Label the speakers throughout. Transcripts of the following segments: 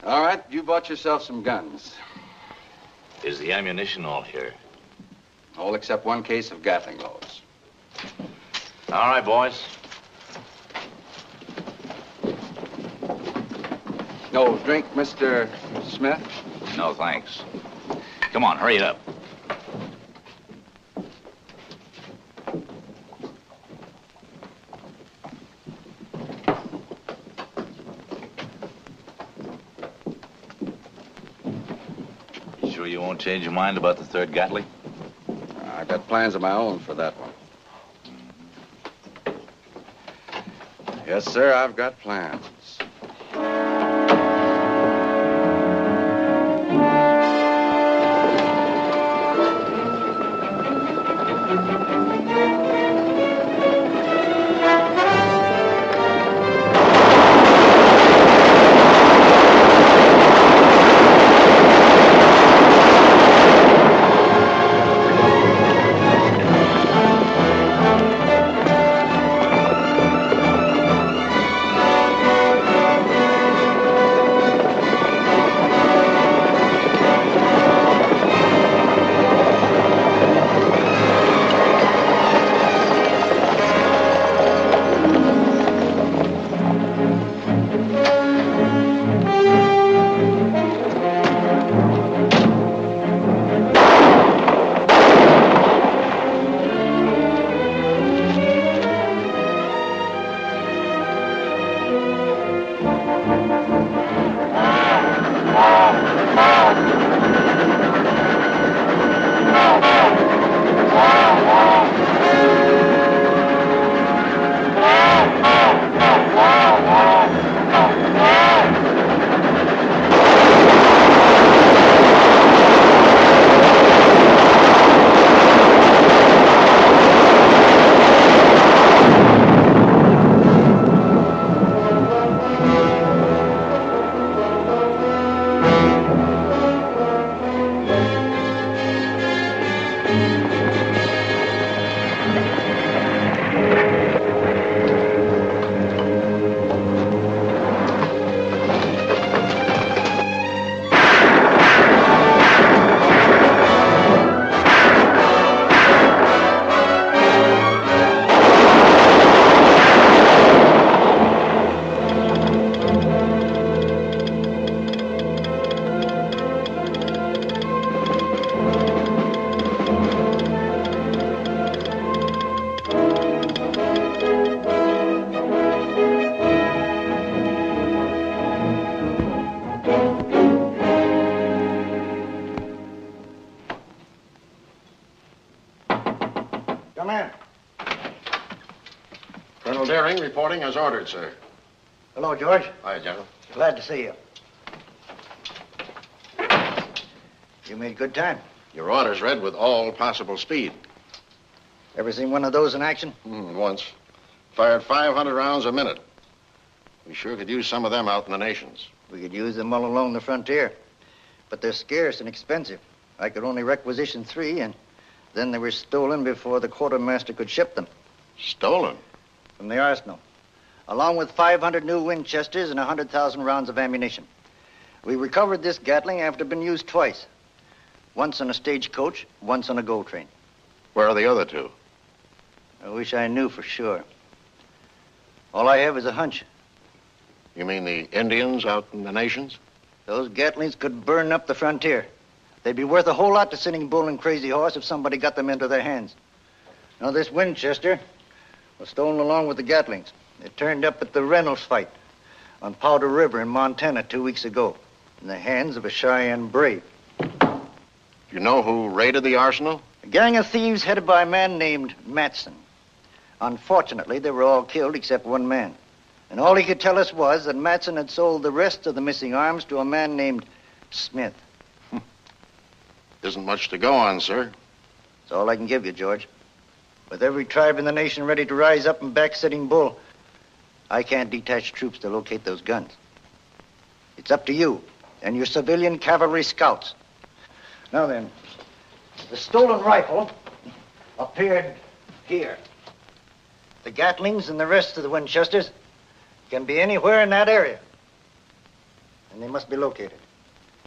Speaker 1: All right, you bought yourself some guns.
Speaker 2: Is the ammunition all here?
Speaker 1: All except one case of Gatling loads.
Speaker 2: All right, boys.
Speaker 1: No drink, Mr. Smith?
Speaker 2: No, thanks. Come on, hurry it up. You sure you won't change your mind about the third Gatling?
Speaker 1: I got plans of my own for that one. Yes, sir, I've got plans.
Speaker 3: Reporting as ordered, sir.
Speaker 4: Hello, George.
Speaker 3: Hi, General.
Speaker 4: Glad to see you. You made good time.
Speaker 3: Your orders read with all possible speed.
Speaker 4: Ever seen one of those in action?
Speaker 3: Once. Fired 500 rounds a minute. We sure could use some of them out in the nations.
Speaker 4: We could use them all along the frontier. But they're scarce and expensive. I could only requisition 3, and then they were stolen before the quartermaster could ship them.
Speaker 3: Stolen?
Speaker 4: From the arsenal, along with 500 new Winchesters and 100,000 rounds of ammunition. We recovered this Gatling after being used twice. Once on a stagecoach, once on a GO train.
Speaker 3: Where are the other 2?
Speaker 4: I wish I knew for sure. All I have is a hunch.
Speaker 3: You mean the Indians out in the nations?
Speaker 4: Those Gatlings could burn up the frontier. They'd be worth a whole lot to Sitting Bull and Crazy Horse if somebody got them into their hands. Now, this Winchester was stolen along with the Gatlings. It turned up at the Reynolds fight on Powder River in Montana 2 weeks ago in the hands of a Cheyenne brave.
Speaker 3: Do you know who raided the arsenal?
Speaker 4: A gang of thieves headed by a man named Matson. Unfortunately, they were all killed except one man. And all he could tell us was that Matson had sold the rest of the missing arms to a man named Smith.
Speaker 3: Isn't much to go on, sir.
Speaker 4: That's all I can give you, George. With every tribe in the nation ready to rise up and back Sitting Bull, I can't detach troops to locate those guns. It's up to you and your civilian cavalry scouts. Now then, the stolen rifle appeared here. The Gatlings and the rest of the Winchesters can be anywhere in that area. and they must be located.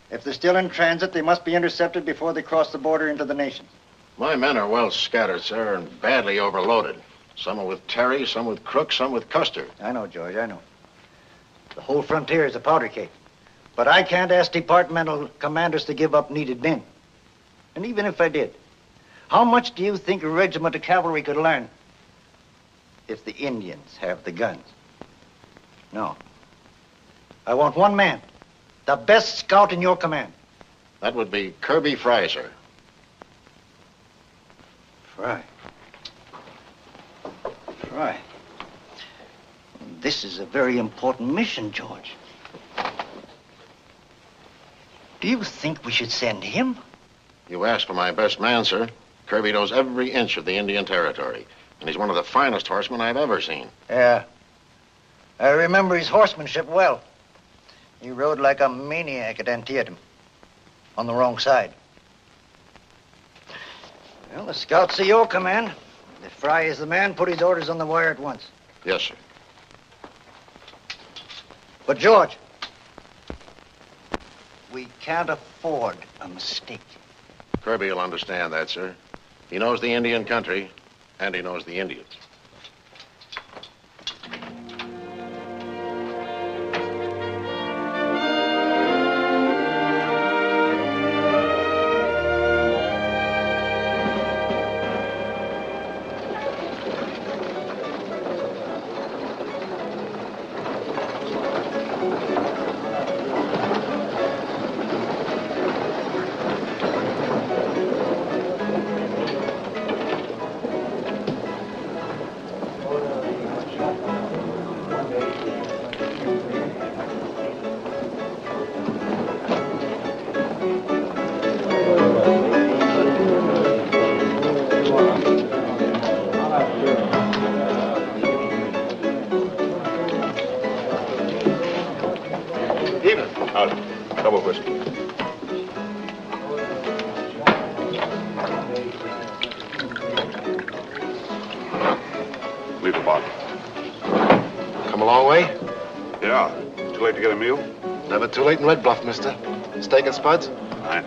Speaker 4: If they're still in transit, they must be intercepted before they cross the border into the nation.
Speaker 3: My men are well scattered, sir, and badly overloaded. Some are with Terry, some with Crook, some with Custer.
Speaker 4: I know, George, I know. The whole frontier is a powder keg. But I can't ask departmental commanders to give up needed men. And even if I did, how much do you think a regiment of cavalry could learn if the Indians have the guns? No. I want one man, the best scout in your command.
Speaker 3: That would be Kirby Fry, sir.
Speaker 4: Fry. Fry. This is a very important mission, George. Do you think we should send him?
Speaker 3: You asked for my best man, sir. Kirby knows every inch of the Indian territory, and he's one of the finest horsemen I've ever seen.
Speaker 4: Yeah. I remember his horsemanship well. He rode like a maniac at Antietam, on the wrong side. Well, the scouts are your command. If Fry is the man, put his orders on the wire at once.
Speaker 3: Yes, sir.
Speaker 4: But, George, we can't afford a mistake.
Speaker 3: Kirby will understand that, sir. He knows the Indian country, and he knows the Indians.
Speaker 1: Leave the bottle.
Speaker 3: Come a long way?
Speaker 1: Yeah. Too late to get a meal?
Speaker 3: Never too late in Red Bluff, mister. Steak and spuds?
Speaker 1: Fine.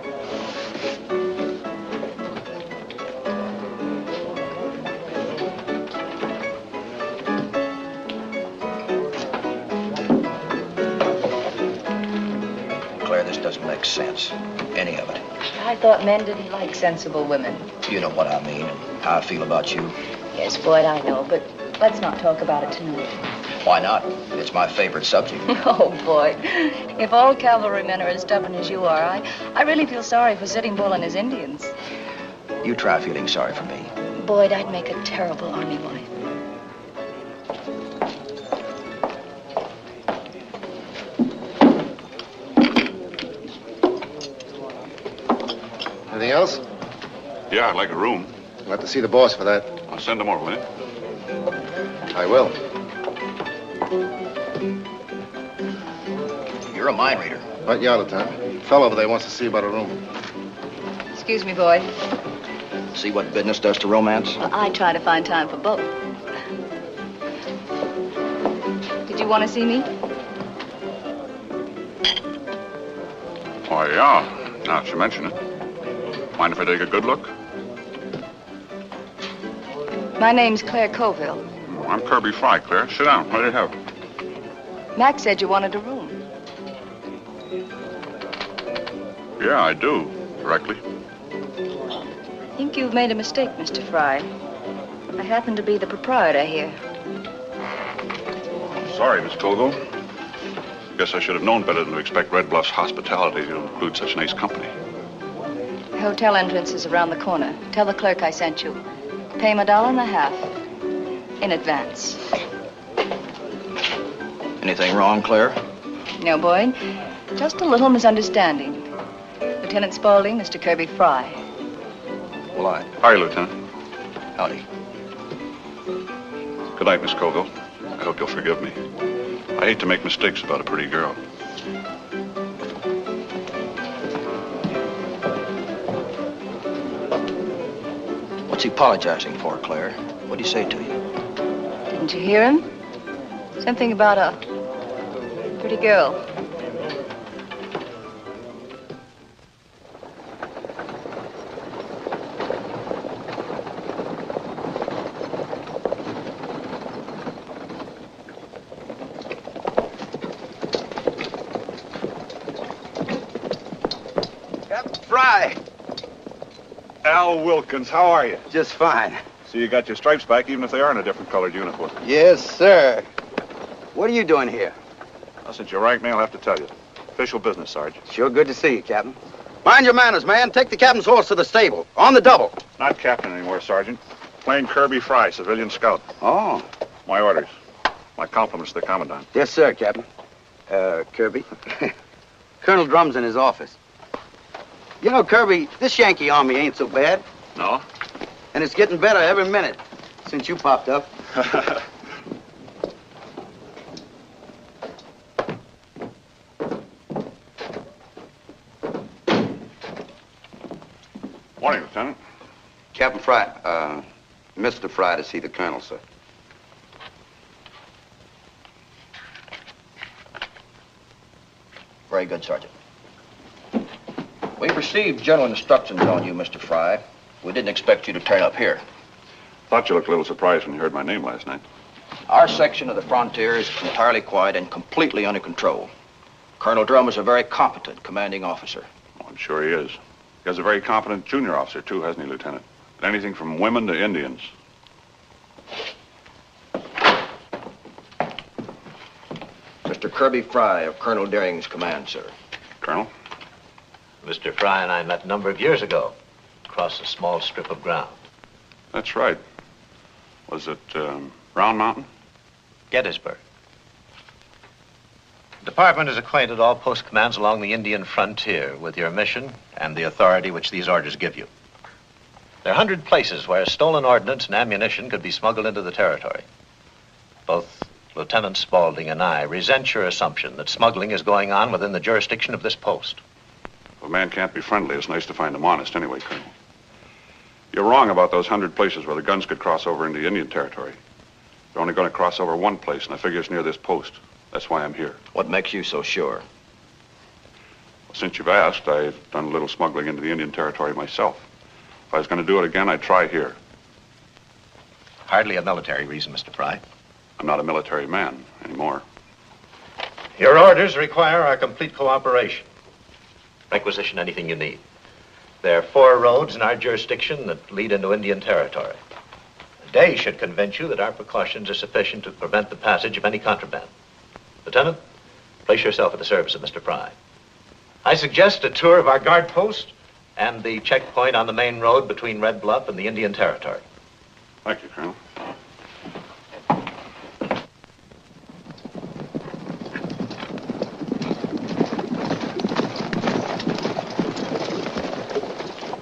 Speaker 5: Claire, this doesn't make sense. Any of it.
Speaker 6: I thought men didn't like sensible women.
Speaker 5: You know what I mean and how I feel about you.
Speaker 6: Yes, Boyd, I know, but let's not talk about it tonight.
Speaker 5: Why not? It's my favorite subject.
Speaker 6: Oh, Boyd, if all cavalrymen are as stubborn as you are, I really feel sorry for Sitting Bull and his Indians.
Speaker 5: You try feeling sorry for me.
Speaker 6: Boyd, I'd make a terrible army wife.
Speaker 3: Anything else?
Speaker 1: Yeah, I'd like a room.
Speaker 3: You'll have to see the boss for that.
Speaker 1: I'll send him over, will you?
Speaker 3: I will.
Speaker 5: You're a mind reader.
Speaker 3: Right, you out of time. Fellow over there wants to see about a room.
Speaker 6: Excuse me, Boyd.
Speaker 5: See what business does to romance?
Speaker 6: Well, I try to find time for both. Did you want to see me?
Speaker 1: Oh, yeah. Now that you mention it. Mind if I take a good look?
Speaker 6: My name's Claire Colville.
Speaker 1: Oh, I'm Kirby Fry, Claire. Sit down. What do you have?
Speaker 6: Max said you wanted a room.
Speaker 1: Yeah, I do. Directly.
Speaker 6: I think you've made a mistake, Mr. Fry. I happen to be the proprietor here.
Speaker 1: Sorry, Miss Colville. Guess I should have known better than to expect Red Bluff's hospitality to include such nice company.
Speaker 6: The hotel entrance is around the corner. Tell the clerk I sent you. Pay him $1.50 in advance.
Speaker 5: Anything wrong, Claire?
Speaker 6: No, Boyd. Just a little misunderstanding. Lieutenant Spaulding, Mr. Kirby Fry.
Speaker 5: Well,
Speaker 1: Hi, Lieutenant.
Speaker 5: Howdy.
Speaker 1: Good night, Miss Colville. I hope you'll forgive me. I hate to make mistakes about a pretty girl.
Speaker 5: What's he apologizing for, Claire? What'd he say to you?
Speaker 6: Didn't you hear him? Something about a pretty girl.
Speaker 1: Al Wilkins, how are you?
Speaker 7: Just fine.
Speaker 1: See, you got your stripes back, even if they are in a different colored uniform.
Speaker 7: Yes, sir. What are you doing here?
Speaker 1: Well, since you ranked me, I'll have to tell you. Official business, Sergeant.
Speaker 7: Sure good to see you, Captain. Mind your manners, man. Take the captain's horse to the stable. On the double.
Speaker 1: Not captain anymore, Sergeant. Plain Kirby Fry, civilian scout.
Speaker 7: Oh.
Speaker 1: My orders. My compliments to the Commandant.
Speaker 7: Yes, sir, Captain. Kirby. Colonel Drum's in his office. You know, Kirby, this Yankee army ain't so bad.
Speaker 1: No?
Speaker 7: And it's getting better every minute since you popped up.
Speaker 1: Morning, Lieutenant.
Speaker 7: Captain Fry, Mr. Fry to see the colonel, sir.
Speaker 5: Very good, Sergeant. We've received general instructions on you, Mr. Fry. We didn't expect you to turn up here.
Speaker 1: Thought you looked a little surprised when you heard my name last night.
Speaker 5: Our section of the Frontier is entirely quiet and completely under control. Colonel Drum is a very competent commanding officer.
Speaker 1: Oh, I'm sure he is. He has a very competent junior officer, too, hasn't he, Lieutenant? And anything from women to Indians.
Speaker 5: Mr. Kirby Fry of Colonel Deering's command, sir.
Speaker 1: Colonel?
Speaker 8: Mr. Fry and I met a number of years ago across a small strip of ground.
Speaker 1: That's right. Was it Round Mountain?
Speaker 8: Gettysburg. The department has acquainted all post commands along the Indian frontier with your mission and the authority which these orders give you. There are 100 places where stolen ordnance and ammunition could be smuggled into the territory. Both Lieutenant Spaulding and I resent your assumption that smuggling is going on within the jurisdiction of this post.
Speaker 1: If a man can't be friendly, it's nice to find him honest anyway, Colonel. You're wrong about those 100 places where the guns could cross over into Indian territory. They're only going to cross over one place, and I figure it's near this post. That's why I'm here.
Speaker 5: What makes you so sure?
Speaker 1: Well, since you've asked, I've done a little smuggling into the Indian territory myself. If I was going to do it again, I'd try here.
Speaker 8: Hardly a military reason, Mr. Fry.
Speaker 1: I'm not a military man anymore.
Speaker 8: Your orders require our complete cooperation. Requisition anything you need. There are 4 roads in our jurisdiction that lead into Indian territory. A day should convince you that our precautions are sufficient to prevent the passage of any contraband. Lieutenant, place yourself at the service of Mr. Fry. I suggest a tour of our guard post and the checkpoint on the main road between Red Bluff and the Indian territory.
Speaker 1: Thank you, Colonel.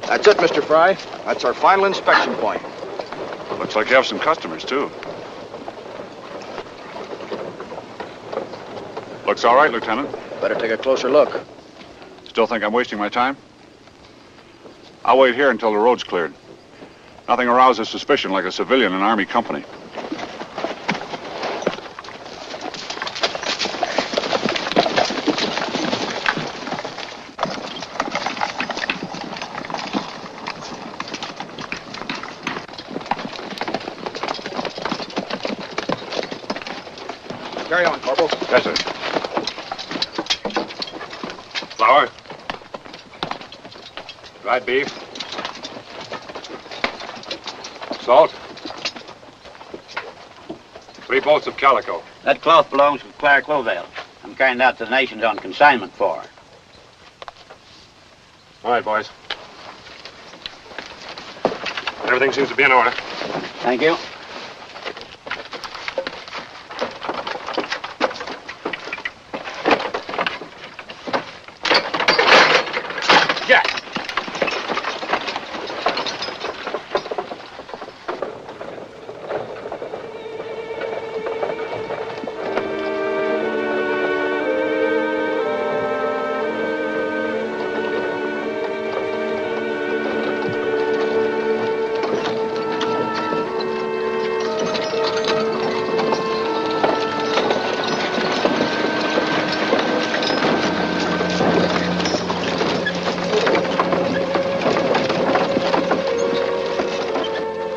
Speaker 5: That's it, Mr. Fry. That's our final inspection point.
Speaker 1: Looks like you have some customers, too. Looks all right, Lieutenant.
Speaker 5: Better take a closer look.
Speaker 1: Still think I'm wasting my time? I'll wait here until the road's cleared. Nothing arouses suspicion like a civilian in an Army company.
Speaker 5: Carry on, Corporal.
Speaker 1: Yes, sir. Flour. Dried beef. Salt. 3 bolts of calico.
Speaker 9: That cloth belongs to Claire Clovell. I'm carrying it out to the nations on consignment for her.
Speaker 1: All right, boys. Everything seems to be in order.
Speaker 9: Thank you.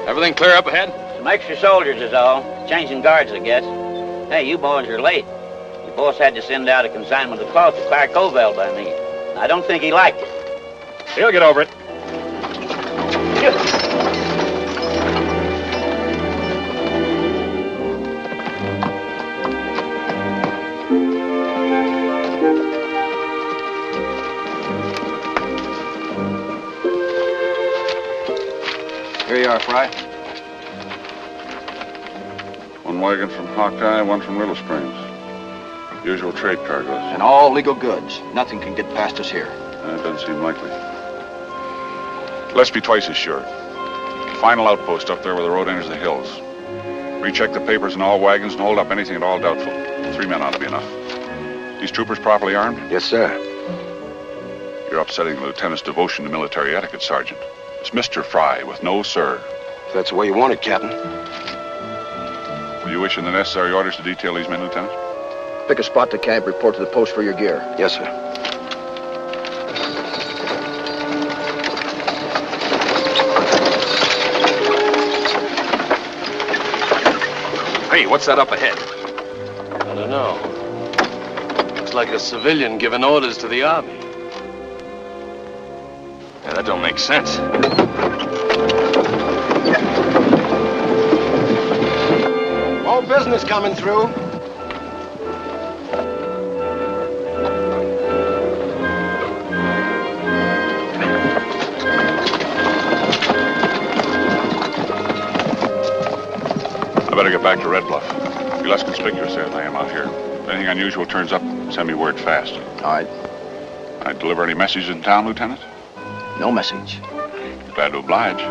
Speaker 5: Everything clear up ahead?
Speaker 9: Some extra soldiers is all. Changing guards, I guess. Hey, you boys are late. Your boss had to send out a consignment of cloth to Claire Covell by me. I don't think he liked it.
Speaker 1: He'll get over it.
Speaker 5: Here you are, Fry.
Speaker 1: One wagon from Hawkeye, one from Little Springs. Usual trade cargoes.
Speaker 5: And all legal goods. Nothing can get past us here.
Speaker 1: That doesn't seem likely. Let's be twice as sure. Final outpost up there where the road enters the hills. Recheck the papers in all wagons and hold up anything at all doubtful. 3 men ought to be enough. These troopers properly armed?
Speaker 10: Yes, sir.
Speaker 1: You're upsetting the lieutenant's devotion to military etiquette, Sergeant. It's Mr. Fry with no sir.
Speaker 10: If that's the way you want it, Captain.
Speaker 1: Will you issue the necessary orders to detail these men, Lieutenant?
Speaker 5: Pick a spot to camp, report to the post for your gear.
Speaker 10: Yes, sir. Hey, what's that up ahead? I don't know. Looks like a civilian giving orders to the army. Yeah, that don't make sense.
Speaker 3: More business coming through.
Speaker 1: I better get back to Red Bluff. Be less conspicuous there than I am out here. If anything unusual turns up, send me word fast.
Speaker 5: All right.
Speaker 1: I deliver any message in town, Lieutenant?
Speaker 5: No message.
Speaker 1: Glad to oblige.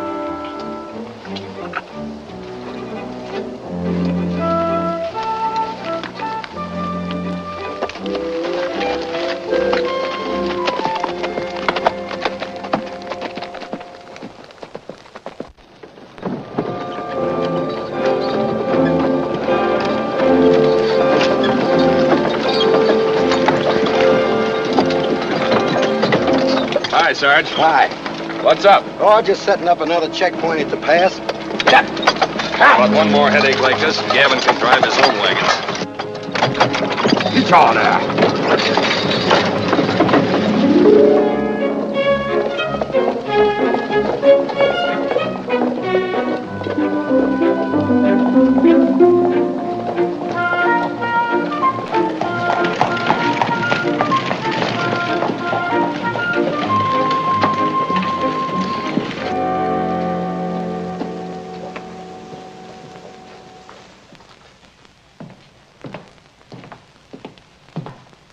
Speaker 10: Hi, Sarge.
Speaker 7: Hi.
Speaker 10: What's up?
Speaker 7: Oh, just setting up another checkpoint at the pass.
Speaker 10: How about one more headache like this, Gavin can drive his own wagons. Get on there.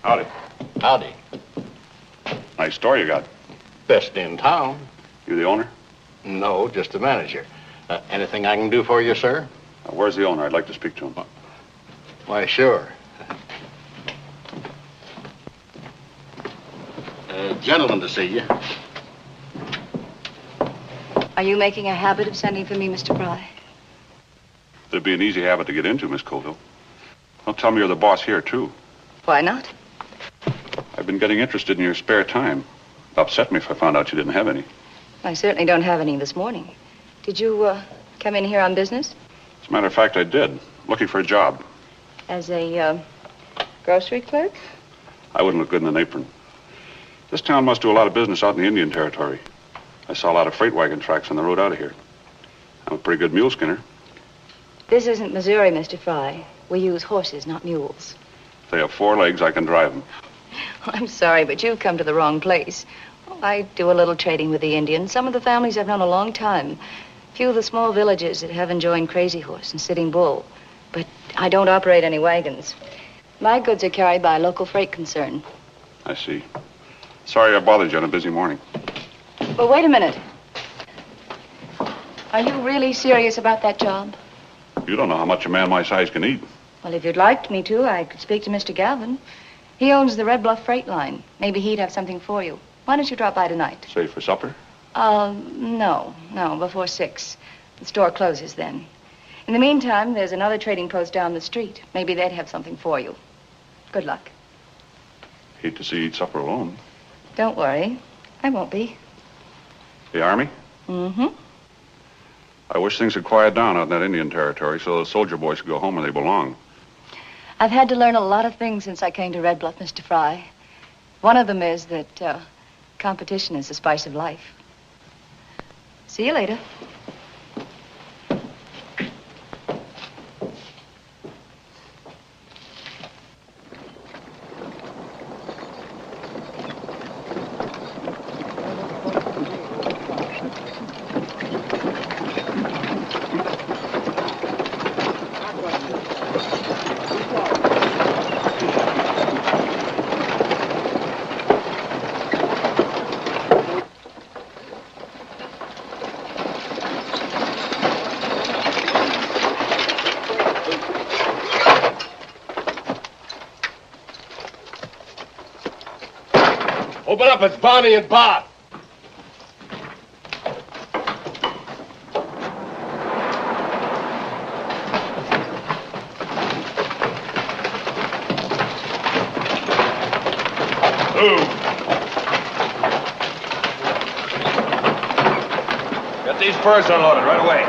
Speaker 1: Howdy.
Speaker 3: Howdy.
Speaker 1: Nice store you got.
Speaker 3: Best in town.
Speaker 1: You the owner?
Speaker 3: No, just the manager. Anything I can do for you, sir?
Speaker 1: Where's the owner? I'd like to speak to him.
Speaker 3: Why, sure. Gentleman to see you.
Speaker 6: Are you making a habit of sending for me, Mr. Fry?
Speaker 1: It'd be an easy habit to get into, Miss Colville. Don't tell me you're the boss here, too.
Speaker 6: Why not?
Speaker 1: I've been getting interested in your spare time. It'd upset me if I found out you didn't have any.
Speaker 6: I certainly don't have any this morning. Did you come in here on business?
Speaker 1: As a matter of fact, I did. Looking for a job.
Speaker 6: As a grocery clerk?
Speaker 1: I wouldn't look good in an apron. This town must do a lot of business out in the Indian Territory. I saw a lot of freight wagon tracks on the road out of here. I'm a pretty good mule skinner.
Speaker 6: This isn't Missouri, Mr. Fry. We use horses, not mules.
Speaker 1: If they have 4 legs, I can drive them.
Speaker 6: I'm sorry, but you've come to the wrong place. I do a little trading with the Indians. Some of the families I've known a long time. Few of the small villages that haven't joined Crazy Horse and Sitting Bull. But I don't operate any wagons. My goods are carried by a local freight concern.
Speaker 1: I see. Sorry I bothered you on a busy morning.
Speaker 6: Well, wait a minute. Are you really serious about that job?
Speaker 1: You don't know how much a man my size can eat.
Speaker 6: Well, if you'd like me to, I could speak to Mr. Galvin. He owns the Red Bluff Freight Line. Maybe he'd have something for you. Why don't you drop by tonight?
Speaker 1: Say for supper?
Speaker 6: No, before 6. The store closes then. In the meantime, there's another trading post down the street. Maybe they'd have something for you. Good luck.
Speaker 1: Hate to see you eat supper alone.
Speaker 6: Don't worry. I won't be.
Speaker 1: The Army?
Speaker 6: Mm-hmm.
Speaker 1: I wish things had quieted down out in that Indian Territory so the soldier boys could go home where they belong.
Speaker 6: I've had to learn a lot of things since I came to Red Bluff, Mr. Fry. One of them is that competition is the spice of life. See you later.
Speaker 10: Open up, it's Barney and Bob.
Speaker 1: Get these furs unloaded right away.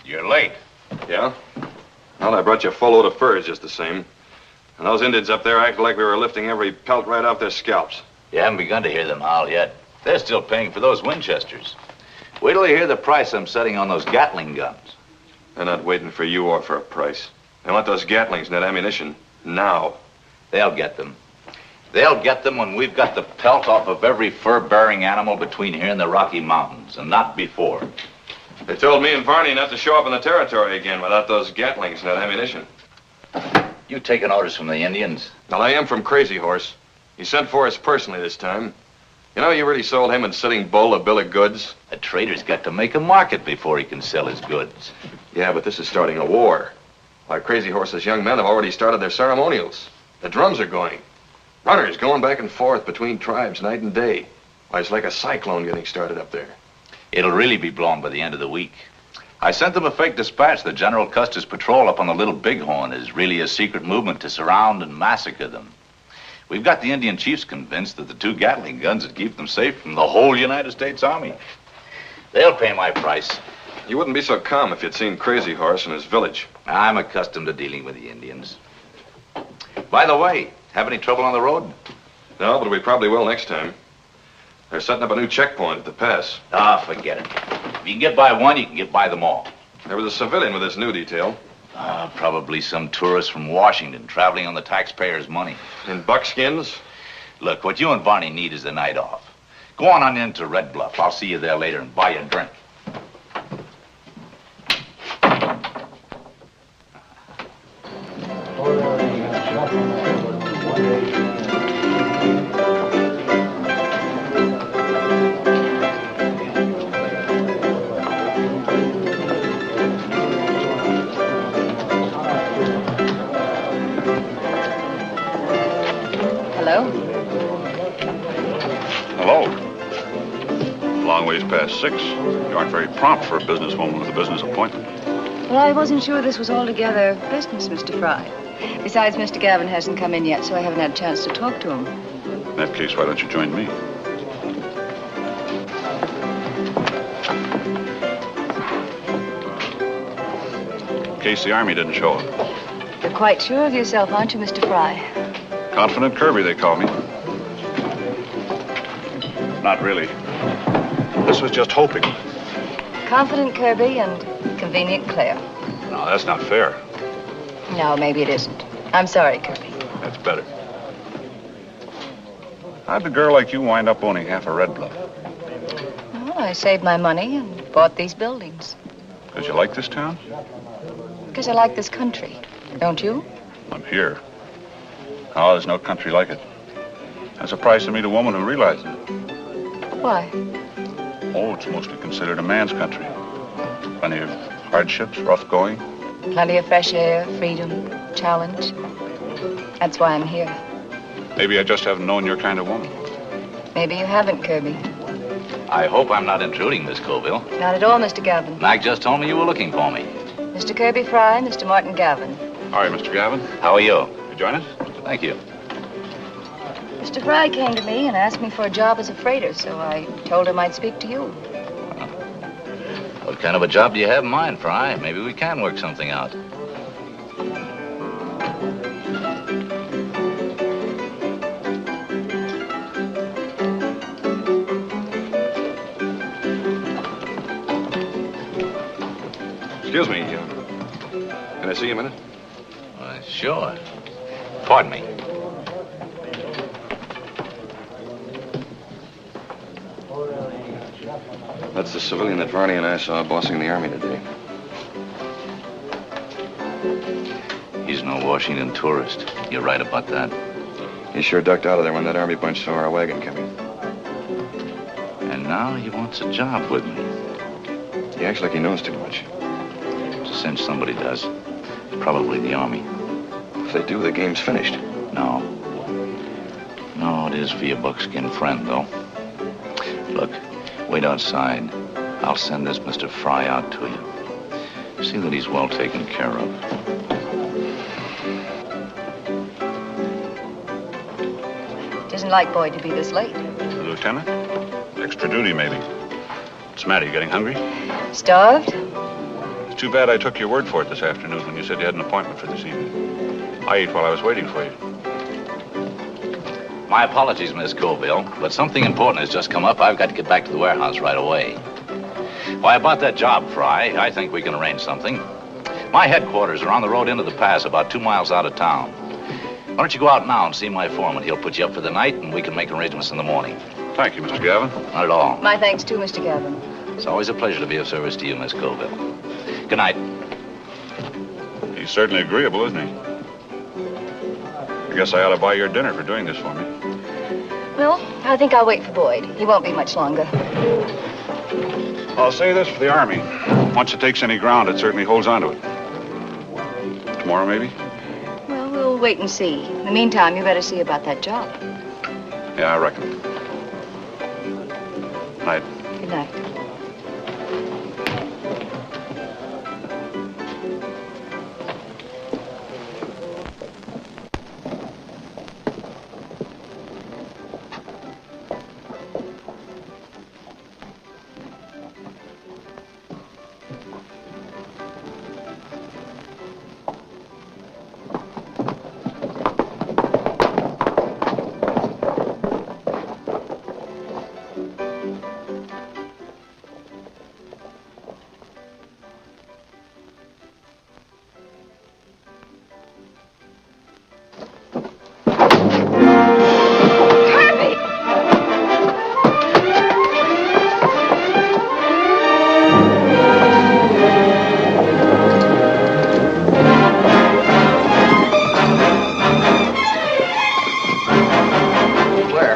Speaker 11: You're late.
Speaker 1: Yeah? Well, I brought you a full load of furs just the same. And those Indians up there acted like we were lifting every pelt right off their scalps.
Speaker 2: You haven't begun to hear them howl yet. They're still paying for those Winchesters. Wait till you hear the price I'm setting on those Gatling guns.
Speaker 1: They're not waiting for you or for a price. They want those Gatlings and that ammunition now.
Speaker 2: They'll get them. They'll get them when we've got the pelt off of every fur-bearing animal between here and the Rocky Mountains, and not before.
Speaker 1: They told me and Varney not to show up in the territory again without those Gatlings and that ammunition.
Speaker 2: You taking orders from the Indians?
Speaker 1: Well, I am from Crazy Horse. He sent for us personally this time. You know, you really sold him and Sitting Bull a bill of goods.
Speaker 2: A trader's got to make a market before he can sell his goods.
Speaker 1: Yeah, but this is starting a war. Our Crazy Horse's young men have already started their ceremonials. The drums are going. Runners going back and forth between tribes night and day. Why, it's like a cyclone getting started up there.
Speaker 2: It'll really be blown by the end of the week. I sent them a fake dispatch that General Custer's patrol up on the Little Bighorn is really a secret movement to surround and massacre them. We've got the Indian chiefs convinced that the 2 Gatling guns would keep them safe from the whole United States Army. They'll pay my price.
Speaker 1: You wouldn't be so calm if you'd seen Crazy Horse in his village.
Speaker 2: I'm accustomed to dealing with the Indians. By the way, have any trouble on the road?
Speaker 1: No, but we probably will next time. They're setting up a new checkpoint at the pass.
Speaker 2: Ah, forget it. If you can get by one, you can get by them all.
Speaker 1: There was a civilian with this new detail.
Speaker 2: Probably some tourist from Washington traveling on the taxpayers' money.
Speaker 1: In buckskins?
Speaker 2: Look, what you and Barney need is the night off. Go on into Red Bluff. I'll see you there later and buy you a drink.
Speaker 1: Hello. Long ways past 6. You aren't very prompt for a businesswoman with a business appointment.
Speaker 6: Well, I wasn't sure this was altogether business, Mr. Fry. Besides, Mr. Gavin hasn't come in yet, so I haven't had a chance to talk to him.
Speaker 1: In that case, why don't you join me? In case the Army didn't show up.
Speaker 6: You're quite sure of yourself, aren't you, Mr. Fry?
Speaker 1: Confident Kirby, they call me. Not really. This was just hoping.
Speaker 6: Confident Kirby and convenient Claire.
Speaker 1: No, that's not fair.
Speaker 6: No, maybe it isn't. I'm sorry, Kirby.
Speaker 1: That's better. How'd a girl like you wind up owning half a Red Bluff?
Speaker 6: Well, I saved my money and bought these buildings.
Speaker 1: Because you like this town?
Speaker 6: Because I like this country. Don't you?
Speaker 1: I'm here. Oh, there's no country like it. I'm surprised to meet a woman who realizes it.
Speaker 6: Why?
Speaker 1: Oh, it's mostly considered a man's country. Plenty of hardships, rough going.
Speaker 6: Plenty of fresh air, freedom, challenge. That's why I'm here.
Speaker 1: Maybe I just haven't known your kind of woman.
Speaker 6: Maybe you haven't, Kirby.
Speaker 2: I hope I'm not intruding, Miss Colville.
Speaker 6: Not at all, Mr. Gavin.
Speaker 2: Mac just told me you were looking for me.
Speaker 6: Mr. Kirby Fry, Mr. Martin Gavin.
Speaker 1: All right, Mr. Gavin.
Speaker 2: How are you?
Speaker 1: You join us?
Speaker 2: Thank you.
Speaker 6: Mr. Fry came to me and asked me for a job as a freighter, so I told him I'd speak to you.
Speaker 2: What kind of a job do you have in mind, Fry? Maybe we can work something out.
Speaker 1: Excuse me. Can I see you a minute?
Speaker 2: Sure. Pardon me.
Speaker 11: That's the civilian that Varney and I saw bossing the army today.
Speaker 2: He's no Washington tourist. You're right about that.
Speaker 11: He sure ducked out of there when that army bunch saw our wagon coming.
Speaker 2: And now he wants a job with me.
Speaker 11: He acts like he knows too much.
Speaker 2: It's a cinch somebody does. Probably the army.
Speaker 11: If they do, the game's finished.
Speaker 2: No. No, it is for your buckskin friend, though. Look, wait outside. I'll send this Mr. Fry out to you. See that he's well taken care of.
Speaker 6: Isn't like Boyd to be this late.
Speaker 1: The lieutenant? Extra duty, maybe. What's the matter? You getting hungry?
Speaker 6: Starved?
Speaker 1: It's too bad I took your word for it this afternoon when you said you had an appointment for this evening. I ate while I was waiting for you.
Speaker 2: My apologies, Miss Colville, but something important has just come up. I've got to get back to the warehouse right away. Why, about that job, Fry, I think we can arrange something. My headquarters are on the road into the pass, about 2 miles out of town. Why don't you go out now and see my foreman? He'll put you up for the night, and we can make arrangements in the morning.
Speaker 1: Thank you, Mr. Gavin.
Speaker 2: Not at all.
Speaker 6: My thanks too, Mr. Gavin.
Speaker 2: It's always a pleasure to be of service to you, Miss Colville. Good night.
Speaker 1: He's certainly agreeable, isn't he? I guess I ought to buy your dinner for doing this for me.
Speaker 6: Well, I think I'll wait for Boyd. He won't be much longer.
Speaker 1: I'll say this for the Army. Once it takes any ground, it certainly holds on to it. Tomorrow, maybe?
Speaker 6: Well, we'll wait and see. In the meantime, you better see about that job.
Speaker 1: Yeah, I reckon. Night.
Speaker 6: Good night.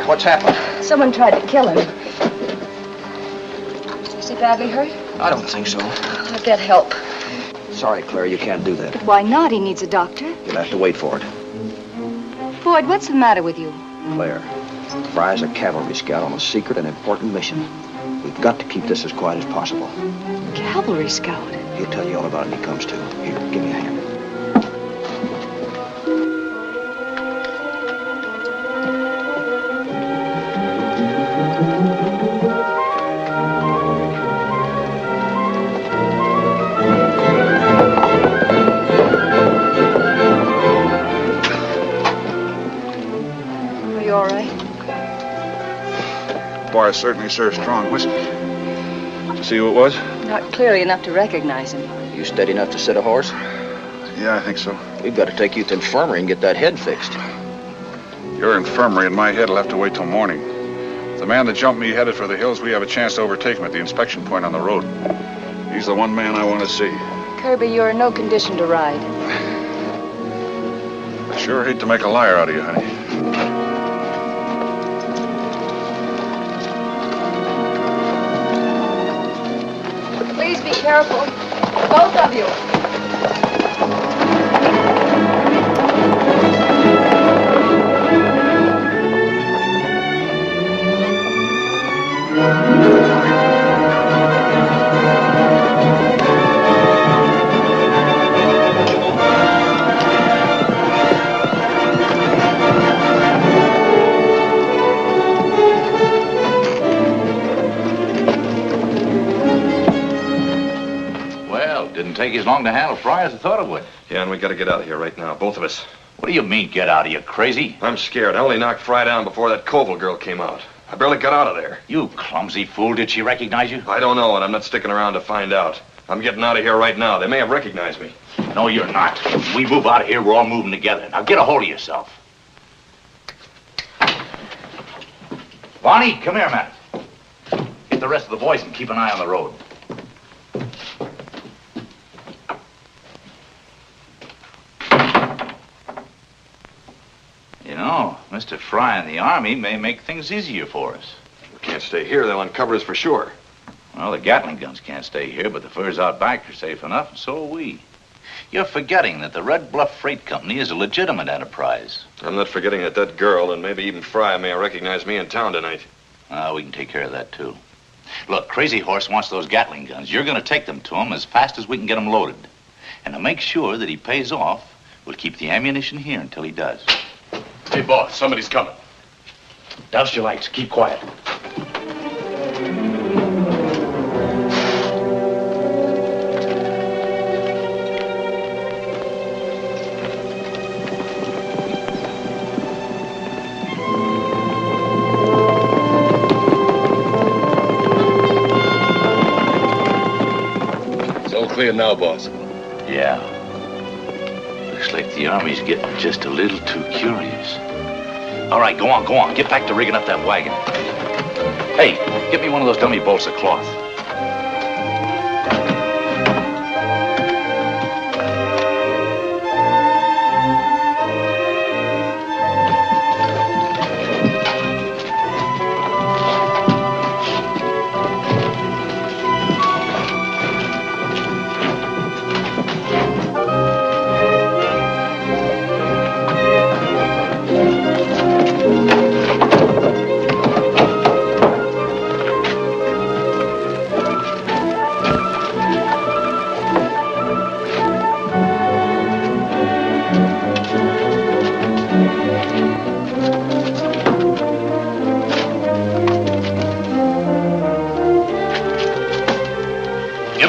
Speaker 5: What's happened?
Speaker 6: Someone tried to kill him. Is he badly hurt?
Speaker 5: I don't think so.
Speaker 6: I'll get help.
Speaker 5: Sorry, Claire, you can't do that.
Speaker 6: But why not? He needs a doctor.
Speaker 5: You'll have to wait for it.
Speaker 6: Boyd, what's the matter with you?
Speaker 5: Claire, Fry's a cavalry scout on a secret and important mission. We've got to keep this as quiet as possible.
Speaker 6: Cavalry scout?
Speaker 5: He'll tell you all about it when he comes to. Here, give me a hand.
Speaker 1: Bar certainly serves strong whiskey. See who it was?
Speaker 6: Not clearly enough to recognize him.
Speaker 5: You steady enough to sit a horse?
Speaker 1: Yeah, I think so.
Speaker 5: We've got to take you to the infirmary and get that head fixed.
Speaker 1: Your infirmary and my head will have to wait till morning. The man that jumped me headed for the hills, we have a chance to overtake him at the inspection point on the road. He's the one man I want to see.
Speaker 6: Kirby, you're in no condition to ride.
Speaker 1: I sure hate to make a liar out of you, honey.
Speaker 6: Please be careful. Both of you.
Speaker 2: Didn't take as long to handle Fry as I thought it would.
Speaker 11: Yeah, and we gotta get out of here right now, both of us.
Speaker 2: What do you mean, get out of here, crazy?
Speaker 11: I'm scared. I only knocked Fry down before that Colville girl came out. I barely got out of there.
Speaker 2: You clumsy fool. Did she recognize you?
Speaker 11: I don't know, and I'm not sticking around to find out. I'm getting out of here right now. They may have recognized me.
Speaker 2: No, you're not. When we move out of here, we're all moving together. Now get a hold of yourself. Bonnie, come here, man. Get the rest of the boys and keep an eye on the road. You know, Mr. Fry in the Army may make things easier for us.
Speaker 11: We can't stay here. They'll uncover us for sure.
Speaker 2: Well, the Gatling guns can't stay here, but the furs out back are safe enough, and so are we. You're forgetting that the Red Bluff Freight Company is a legitimate enterprise.
Speaker 11: I'm not forgetting that that girl and maybe even Fry may have recognized me in town tonight.
Speaker 2: We can take care of that, too. Look, Crazy Horse wants those Gatling guns. You're going to take them to him as fast as we can get them loaded. And to make sure that he pays off, we'll keep the ammunition here until he does.
Speaker 10: Hey, boss, somebody's coming.
Speaker 8: Douse your lights. Keep quiet.
Speaker 10: Clear now, boss.
Speaker 2: Yeah. Looks like the Army's getting just a little too curious. All right, go on, go on. Get back to rigging up that wagon. Hey, get me one of those dummy bolts of cloth.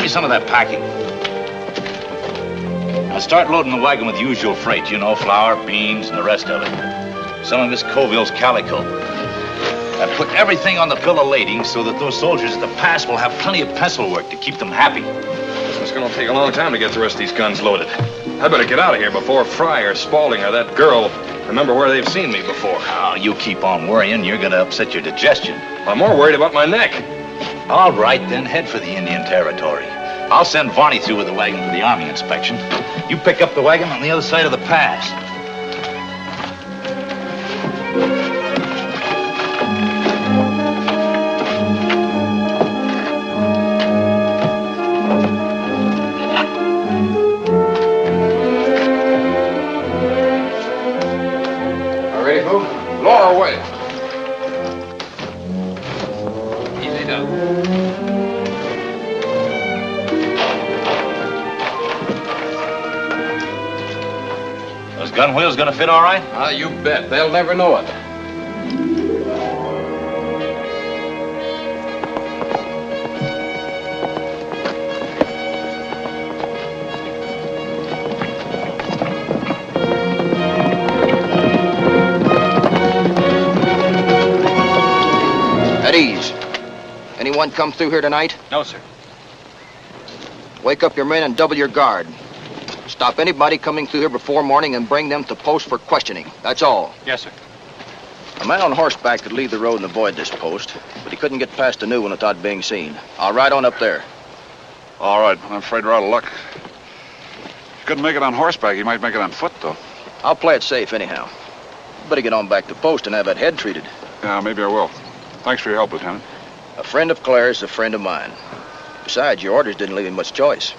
Speaker 2: Some of that packing. Now start loading the wagon with the usual freight, you know, flour, beans, and the rest of it. Some of Miss Coville's calico. And put everything on the bill of lading so that those soldiers at the pass will have plenty of pencil work to keep them happy.
Speaker 11: It's going to take a long time to get the rest of these guns loaded. I better get out of here before Fry or Spaulding or that girl remember where they've seen me before.
Speaker 2: Oh, you keep on worrying. You're going to upset your digestion.
Speaker 11: I'm more worried about my neck.
Speaker 2: All right, then head for the Indian Territory. I'll send Varney through with the wagon for the Army inspection. You pick up the wagon on the other side of the pass.
Speaker 3: All ready, Boo? Lower away. Easy now.
Speaker 2: Gun wheels gonna fit all right?
Speaker 3: You bet. They'll never know it.
Speaker 5: At ease. Anyone come through here tonight?
Speaker 7: No, sir.
Speaker 5: Wake up your men and double your guard. Stop anybody coming through here before morning and bring them to post for questioning. That's all.
Speaker 7: Yes, sir.
Speaker 5: A man on horseback could leave the road and avoid this post, but he couldn't get past the new one without being seen. I'll ride on up there.
Speaker 1: All right, I'm afraid we're out of luck. If you couldn't make it on horseback, you might make it on foot, though.
Speaker 5: I'll play it safe anyhow. Better get on back to post and have that head treated.
Speaker 1: Yeah, maybe I will. Thanks for your help, Lieutenant.
Speaker 5: A friend of Claire's is a friend of mine. Besides, your orders didn't leave him much choice.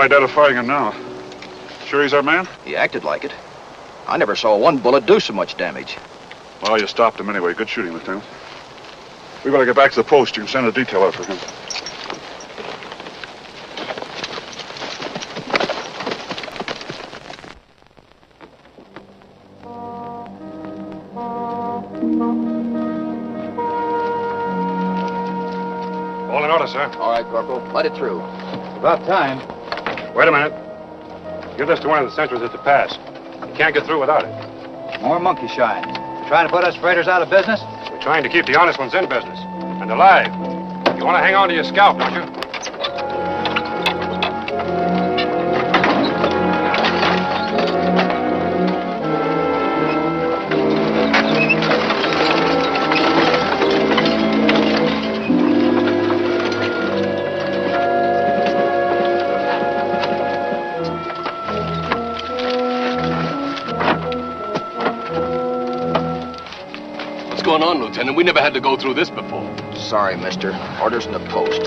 Speaker 1: identifying him now. Sure he's our man?
Speaker 5: He acted like it. I never saw one bullet do so much damage.
Speaker 1: Well, you stopped him anyway. Good shooting, Lieutenant. We better get back to the post. You can send a detail out for him.
Speaker 11: All in order, sir.
Speaker 5: All right, Corporal. Let it through.
Speaker 11: About time. Wait a minute. Give this to one of the sentries at the pass. You can't get through without it.
Speaker 7: More monkey shines. You trying to put us freighters out of business?
Speaker 11: We're trying to keep the honest ones in business. And alive. You want to hang on to your scalp, don't you?
Speaker 10: What's going on, Lieutenant? We never had to go through this before.
Speaker 5: Sorry, mister. Orders in the post.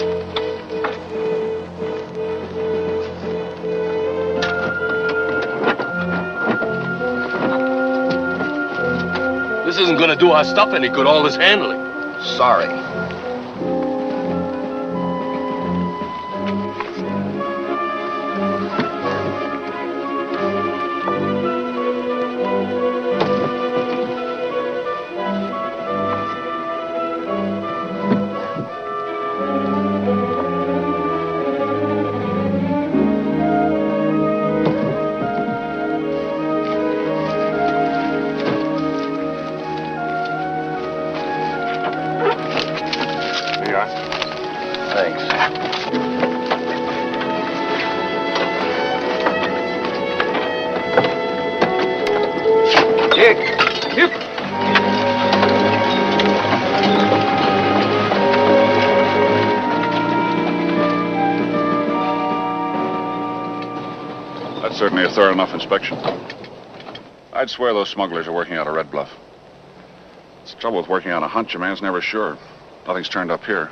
Speaker 10: This isn't going to do our stuff any good, all this handling.
Speaker 5: Sorry.
Speaker 1: Certainly a thorough enough inspection. I'd swear those smugglers are working out of Red Bluff. It's the trouble with working on a hunch. A man's never sure. Nothing's turned up here.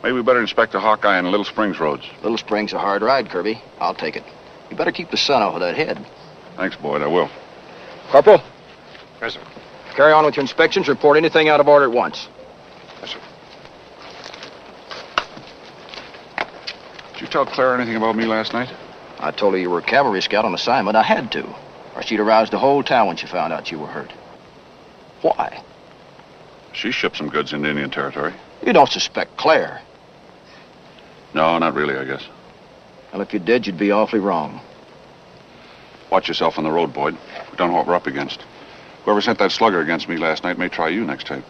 Speaker 1: Maybe we better inspect the Hawkeye and Little Springs roads.
Speaker 5: Little Springs a hard ride, Kirby. I'll take it. You better keep the sun off of that head.
Speaker 1: Thanks, Boyd. I will.
Speaker 5: Corporal?
Speaker 11: Yes, sir.
Speaker 5: Carry on with your inspections. Report anything out of order at once.
Speaker 1: Yes, sir. Did you tell Claire anything about me last night?
Speaker 5: I told her you were a cavalry scout on assignment. I had to. Or she'd aroused the whole town when she found out you were hurt. Why?
Speaker 1: She shipped some goods into Indian Territory.
Speaker 5: You don't suspect Claire.
Speaker 1: No, not really, I guess.
Speaker 5: Well, if you did, you'd be awfully wrong.
Speaker 1: Watch yourself on the road, Boyd. We don't know what we're up against. Whoever sent that slugger against me last night may try you next time.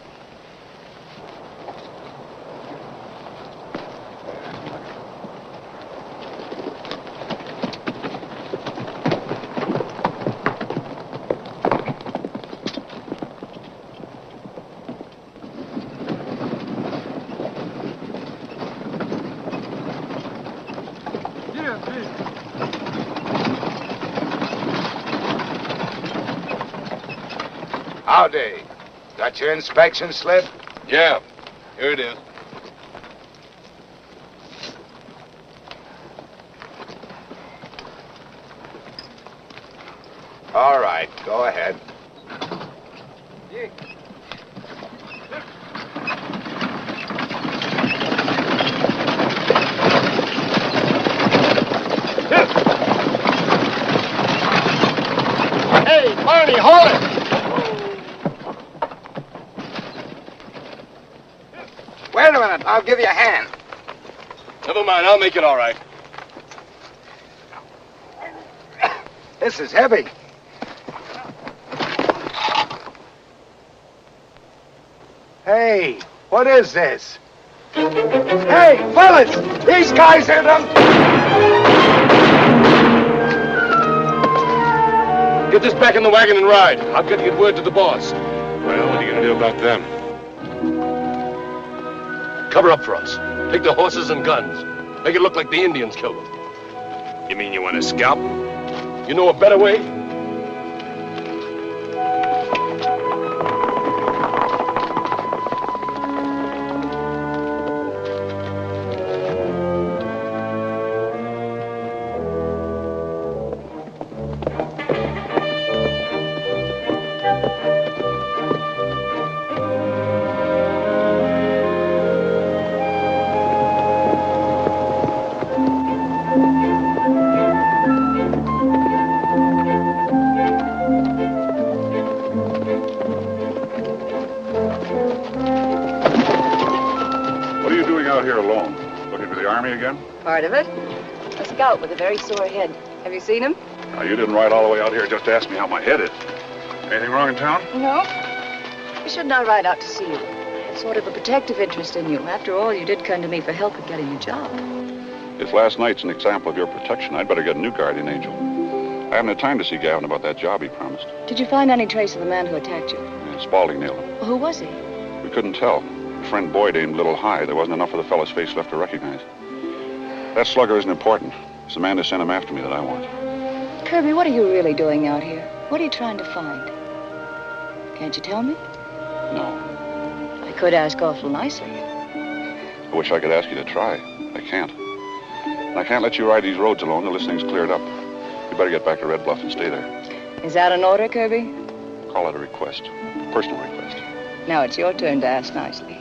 Speaker 12: Howdy. Got your inspection slip?
Speaker 10: Yeah, here it is.
Speaker 12: All right, go ahead.
Speaker 3: Hey, Barney, hold it!
Speaker 12: Wait a minute, I'll give you a hand.
Speaker 10: Never mind, I'll make it all right.
Speaker 12: This is heavy. Hey, what is this? Hey, fellas! These guys are them!
Speaker 10: Get this back in the wagon and ride. I'll get you word to the boss.
Speaker 11: Well, what are you going to do about them?
Speaker 10: Cover up for us. Take the horses and guns. Make it look like the Indians killed them.
Speaker 11: You mean you want to scalp them?
Speaker 10: You know a better way?
Speaker 1: Army again?
Speaker 6: Part of it. A scout with a very sore head. Have you seen him?
Speaker 1: Now, you didn't ride all the way out here just to ask me how my head is. Anything wrong in town?
Speaker 6: No. Why shouldn't I ride out to see you? I had sort of a protective interest in you. After all, you did come to me for help in getting a job.
Speaker 1: If last night's an example of your protection, I'd better get a new guardian angel. I haven't had time to see Gavin about that job he promised.
Speaker 6: Did you find any trace of the man who attacked you?
Speaker 1: Yeah, Spaulding nailed him.
Speaker 6: Well, who was he?
Speaker 1: We couldn't tell. A friend Boyd aimed a little high. There wasn't enough of the fellow's face left to recognize. That slugger isn't important. It's the man who sent him after me that I want.
Speaker 6: Kirby, what are you really doing out here? What are you trying to find? Can't you tell me?
Speaker 1: No.
Speaker 6: I could ask awful nicely.
Speaker 1: I wish I could ask you to try. I can't. And I can't let you ride these roads alone till this thing's cleared up. You better get back to Red Bluff and stay there.
Speaker 6: Is that an order, Kirby?
Speaker 1: Call it a request. A personal request.
Speaker 6: Now it's your turn to ask nicely.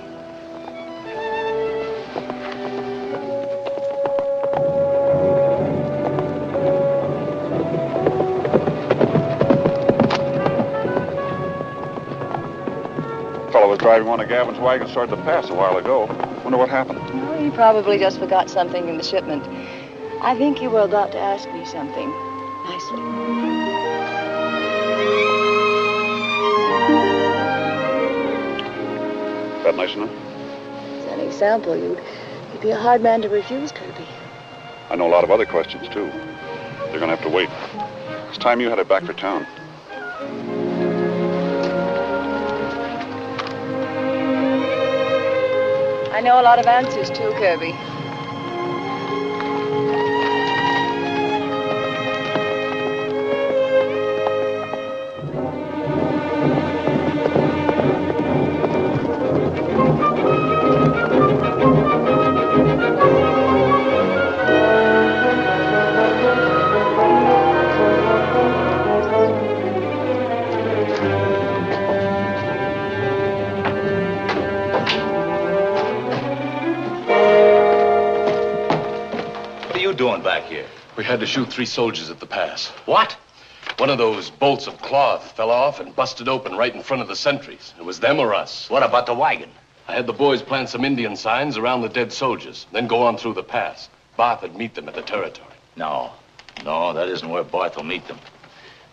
Speaker 1: Fellow was driving one of Gavin's wagons toward the pass a while ago. Wonder what happened.
Speaker 6: Oh, he probably just forgot something in the shipment. I think you were about to ask me something nicely.
Speaker 1: Is that nice enough?
Speaker 6: As an example, you'd be a hard man to refuse, Kirby.
Speaker 1: I know a lot of other questions, too. They're gonna have to wait. It's time you headed back for town.
Speaker 6: I know a lot of answers, too, Kirby.
Speaker 2: Back here.
Speaker 10: We had to shoot 3 soldiers at the pass.
Speaker 2: What?
Speaker 10: One of those bolts of cloth fell off and busted open right in front of the sentries. It was them or us.
Speaker 2: What about the wagon?
Speaker 10: I had the boys plant some Indian signs around the dead soldiers, then go on through the pass. Barth would meet them at the territory.
Speaker 2: No, that isn't where Barth will meet them.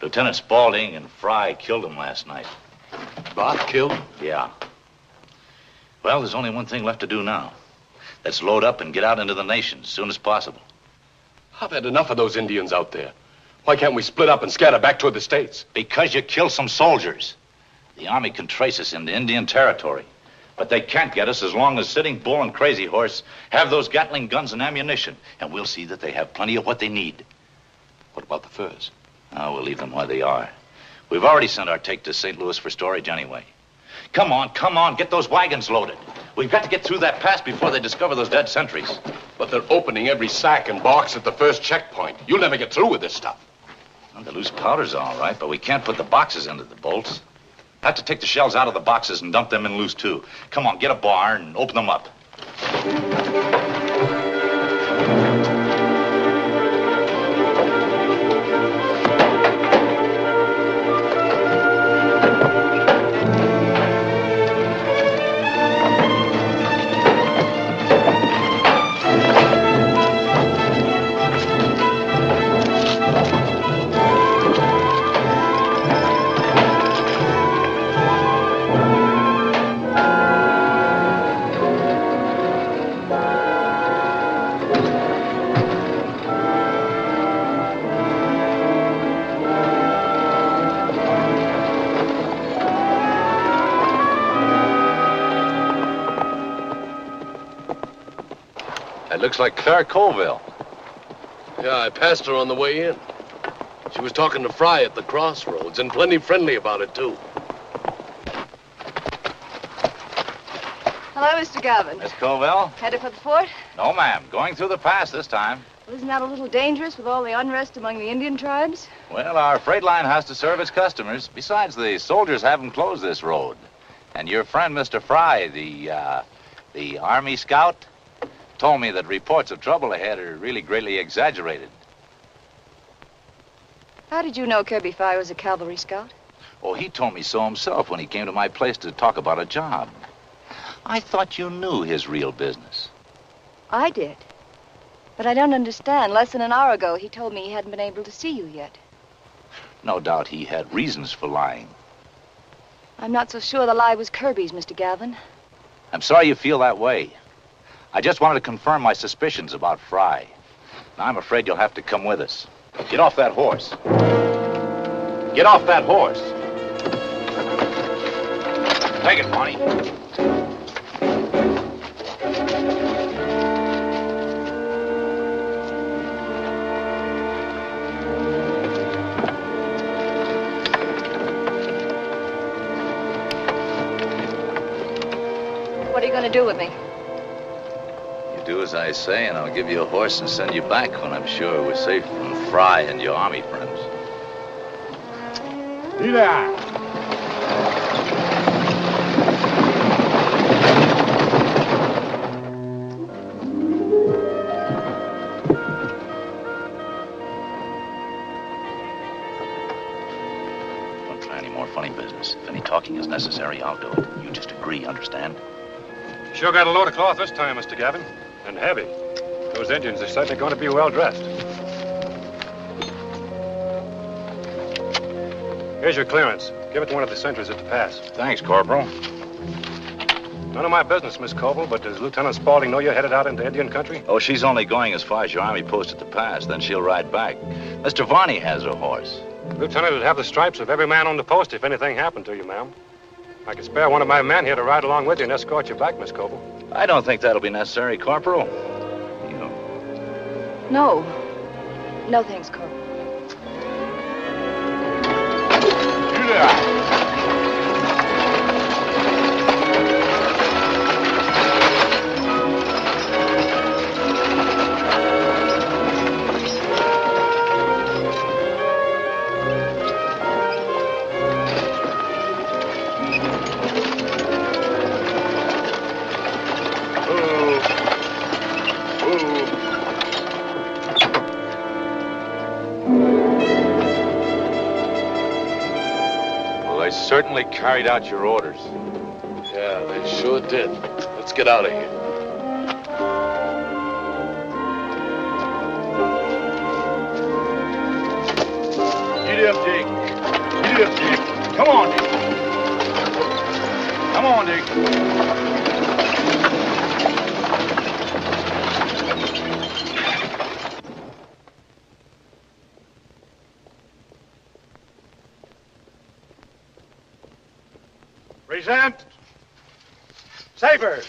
Speaker 2: Lieutenant Spaulding and Fry killed him last night.
Speaker 10: Barth killed?
Speaker 2: Yeah. Well, there's only one thing left to do now. Let's load up and get out into the nation as soon as possible.
Speaker 10: I've had enough of those Indians out there. Why can't we split up and scatter back toward the States?
Speaker 2: Because you killed some soldiers. The Army can trace us into Indian territory. But they can't get us as long as Sitting Bull and Crazy Horse have those Gatling guns and ammunition. And we'll see that they have plenty of what they need.
Speaker 10: What about the furs?
Speaker 2: Oh, we'll leave them where they are. We've already sent our take to St. Louis for storage anyway. Come on, get those wagons loaded. We've got to get through that pass before they discover those dead sentries.
Speaker 10: But they're opening every sack and box at the first checkpoint. You'll never get through with this stuff.
Speaker 2: Well, the loose powder's all right, but we can't put the boxes into the bolts. Have to take the shells out of the boxes and dump them in loose, too. Come on, get a bar and open them up. Looks like Claire Colville.
Speaker 10: Yeah, I passed her on the way in. She was talking to Fry at the crossroads, and plenty friendly about it, too.
Speaker 6: Hello, Mr. Gavin.
Speaker 2: Miss Colville?
Speaker 6: Headed for the fort?
Speaker 2: No, ma'am. Going through the pass this time.
Speaker 6: Well, isn't that a little dangerous with all the unrest among the Indian tribes?
Speaker 2: Well, our freight line has to serve its customers. Besides, the soldiers haven't closed this road. And your friend, Mr. Fry, the Army scout, told me that reports of trouble ahead are really greatly exaggerated.
Speaker 6: How did you know Kirby Fry was a cavalry scout?
Speaker 2: Oh, he told me so himself when he came to my place to talk about a job. I thought you knew his real business.
Speaker 6: I did. But I don't understand. Less than an hour ago, he told me he hadn't been able to see you yet.
Speaker 2: No doubt he had reasons for lying.
Speaker 6: I'm not so sure the lie was Kirby's, Mr. Gavin.
Speaker 2: I'm sorry you feel that way. I just wanted to confirm my suspicions about Fry. Now, I'm afraid you'll have to come with us. Get off that horse. Get off that horse. Take it, Bonnie.
Speaker 6: What are you going to do with me?
Speaker 2: You do as I say, and I'll give you a horse and send you back when I'm sure we're safe from Fry and your army friends. Don't try any more funny business. If any talking is necessary, I'll do it. You just agree, understand?
Speaker 11: Sure got a load of cloth this time, Mr. Gavin. And heavy. Those Indians are certainly going to be well dressed. Here's your clearance. Give it to one of the sentries at the pass.
Speaker 2: Thanks, Corporal.
Speaker 11: None of my business, Miss Coble, but does Lieutenant Spaulding know you're headed out into Indian country?
Speaker 2: Oh, she's only going as far as your army post at the pass. Then she'll ride back. Mr. Varney has her horse.
Speaker 11: Lieutenant would have the stripes of every man on the post if anything happened to you, ma'am. I could spare one of my men here to ride along with you and escort you back, Miss Coble.
Speaker 2: I don't think that'll be necessary, Corporal.
Speaker 6: No. No, thanks, Corporal.
Speaker 2: Certainly carried out your orders.
Speaker 10: Yeah, they sure did. Let's get out of here.
Speaker 11: Get up, Dick. Get up, Dick. Come on, Dick. Come on, Dick. Present. Sabers.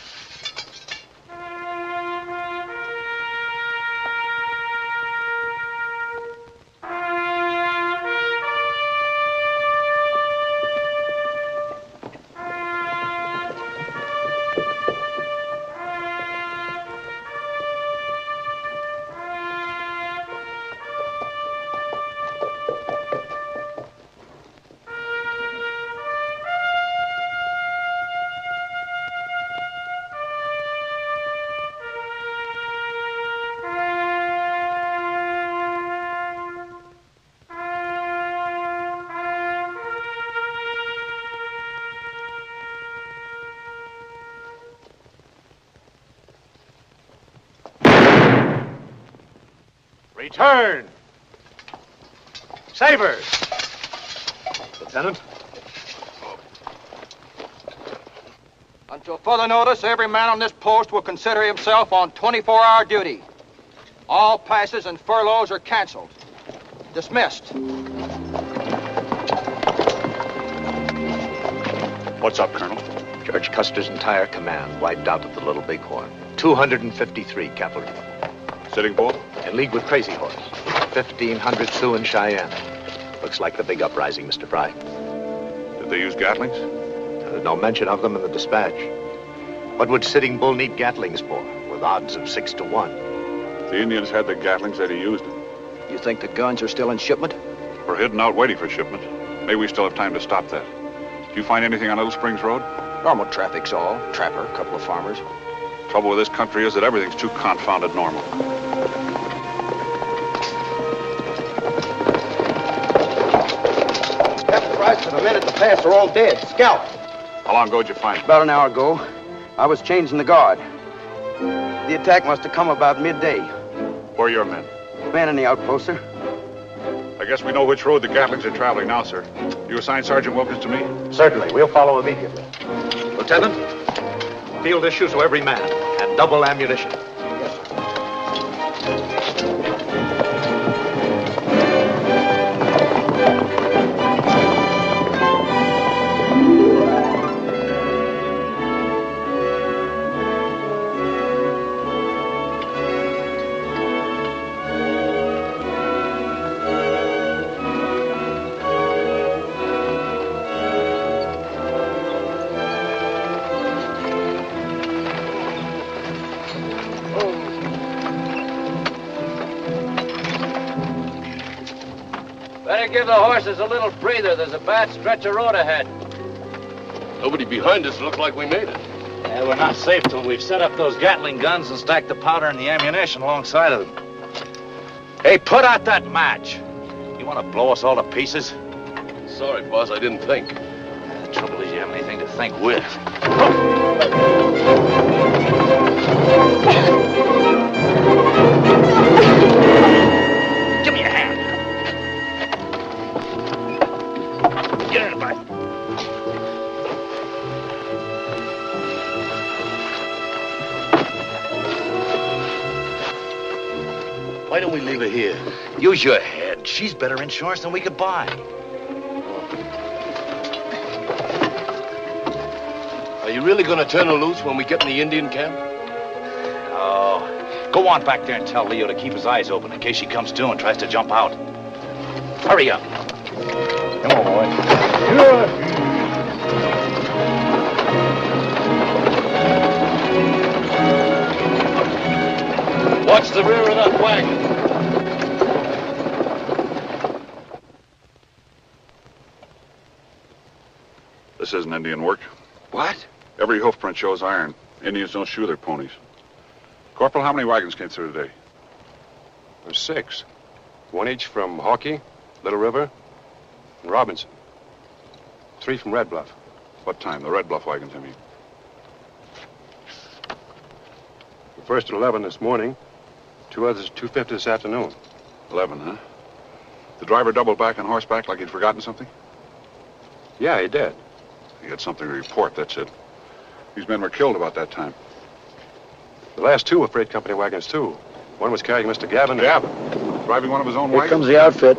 Speaker 11: Return. Sabers. Lieutenant.
Speaker 5: Until further notice, every man on this post will consider himself on 24-hour duty. All passes and furloughs are canceled. Dismissed.
Speaker 1: What's up, Colonel?
Speaker 8: George Custer's entire command wiped out at the Little Bighorn. 253 cavalry.
Speaker 1: Sitting Bull?
Speaker 8: In league with Crazy Horse. 1,500 Sioux and Cheyenne. Looks like the big uprising, Mr. Fry.
Speaker 1: Did they use Gatlings?
Speaker 8: There's no mention of them in the dispatch. What would Sitting Bull need Gatlings for, with odds of 6 to 1?
Speaker 1: The Indians had the Gatlings that he used them.
Speaker 5: You think the guns are still in shipment?
Speaker 1: We're hidden out waiting for shipment. Maybe we still have time to stop that. Did you find anything on Little Springs Road?
Speaker 5: Normal traffic's all. Trapper, a couple of farmers.
Speaker 1: Trouble with this country is that everything's too confounded normal.
Speaker 7: Captain Price and the men at the pass are all dead. Scalped.
Speaker 1: How long ago did you find them?
Speaker 7: About an hour ago. I was changing the guard. The attack must have come about midday.
Speaker 1: Where are your men?
Speaker 7: Man in the outpost, sir.
Speaker 1: I guess we know which road the Gatlings are traveling now, sir. You assign Sergeant Wilkins to me?
Speaker 8: Certainly. We'll follow immediately. Lieutenant, field issues to every man and double ammunition.
Speaker 9: Give the horses a little breather. There's a bad stretch of road ahead.
Speaker 10: Nobody behind us. Looked like we made it.
Speaker 2: Yeah, we're not safe till we've set up those Gatling guns and stacked the powder and the ammunition alongside of them. Hey, put out that match. You want to blow us all to pieces?
Speaker 10: Sorry, boss. I didn't think.
Speaker 2: The trouble is you haven't anything to think with. Give me a hand. Get in the bike.
Speaker 10: Why don't we leave her here?
Speaker 2: Use your head. She's better insurance than we could buy.
Speaker 10: Are you really going to turn her loose when we get in the Indian camp?
Speaker 2: Oh, go on back there and tell Leo to keep his eyes open in case she comes to and tries to jump out. Hurry up. Come on, boy.
Speaker 10: Watch the rear of that wagon.
Speaker 1: This isn't Indian work.
Speaker 7: What?
Speaker 1: Every hoof print shows iron. Indians don't shoe their ponies. Corporal, how many wagons came through today?
Speaker 11: There's 6. 1 each from Hawkey, Little River, and Robinson. 3 from Red Bluff.
Speaker 1: What time? The Red Bluff wagons, I mean.
Speaker 11: The first at 11 this morning. 2 others at 2:50 this afternoon.
Speaker 1: 11, huh? The driver doubled back on horseback like he'd forgotten something?
Speaker 11: Yeah, he did.
Speaker 1: He had something to report, that's it. These men were killed about that time.
Speaker 11: The last 2 were freight company wagons, too. One was carrying Mr. Gavin.
Speaker 1: Gavin? Driving one of his own
Speaker 4: Here
Speaker 1: wagons?
Speaker 4: comes the outfit.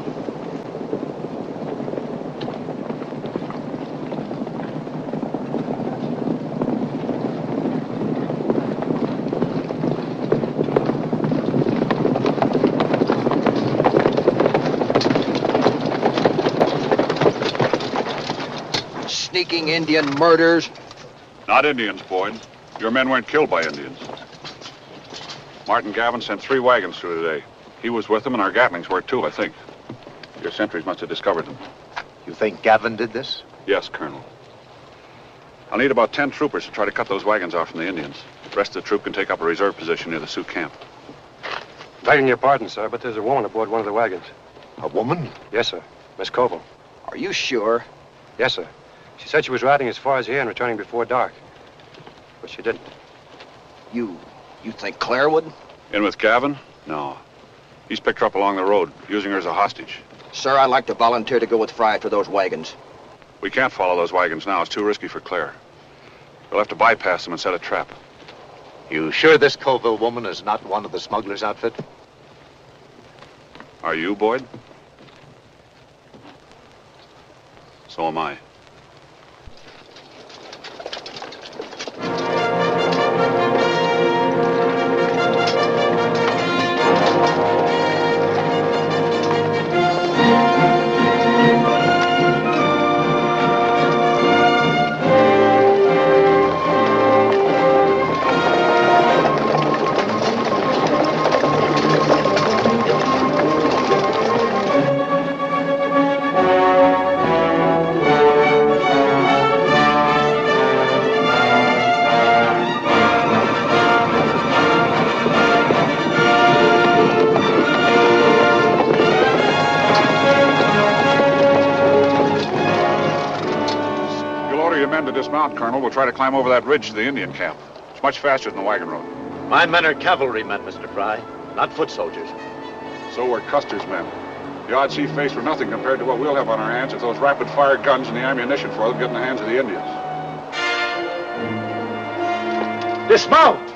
Speaker 5: Sneaking Indian murders.
Speaker 1: Not Indians, Boyd. Your men weren't killed by Indians. Martin Gavin sent 3 wagons through today. He was with them, and our Gatlings were too, I think. Your sentries must have discovered them.
Speaker 8: You think Gavin did this?
Speaker 1: Yes, Colonel. I'll need about 10 troopers to try to cut those wagons off from the Indians. The rest of the troop can take up a reserve position near the Sioux camp.
Speaker 11: Begging your pardon, sir, but there's a woman aboard one of the wagons.
Speaker 8: A woman?
Speaker 11: Yes, sir. Miss Coble.
Speaker 5: Are you sure?
Speaker 11: Yes, sir. She said she was riding as far as here and returning before dark. But she didn't.
Speaker 5: You think Claire would?
Speaker 1: In with Gavin? No. He's picked her up along the road, using her as a hostage.
Speaker 5: Sir, I'd like to volunteer to go with Fry for those wagons.
Speaker 1: We can't follow those wagons now. It's too risky for Claire. We'll have to bypass them and set a trap.
Speaker 8: You sure this Colville woman is not one of the smugglers' outfit?
Speaker 1: Are you, Boyd? So am I. Dismount, Colonel. We'll try to climb over that ridge to the Indian camp. It's much faster than the wagon road.
Speaker 8: My men are cavalrymen, Mr. Fry. not foot soldiers.
Speaker 1: So were Custer's men. The odds he faced were nothing compared to what we'll have on our hands if those rapid-fire guns and the ammunition for them get in the hands of the Indians.
Speaker 12: Dismount!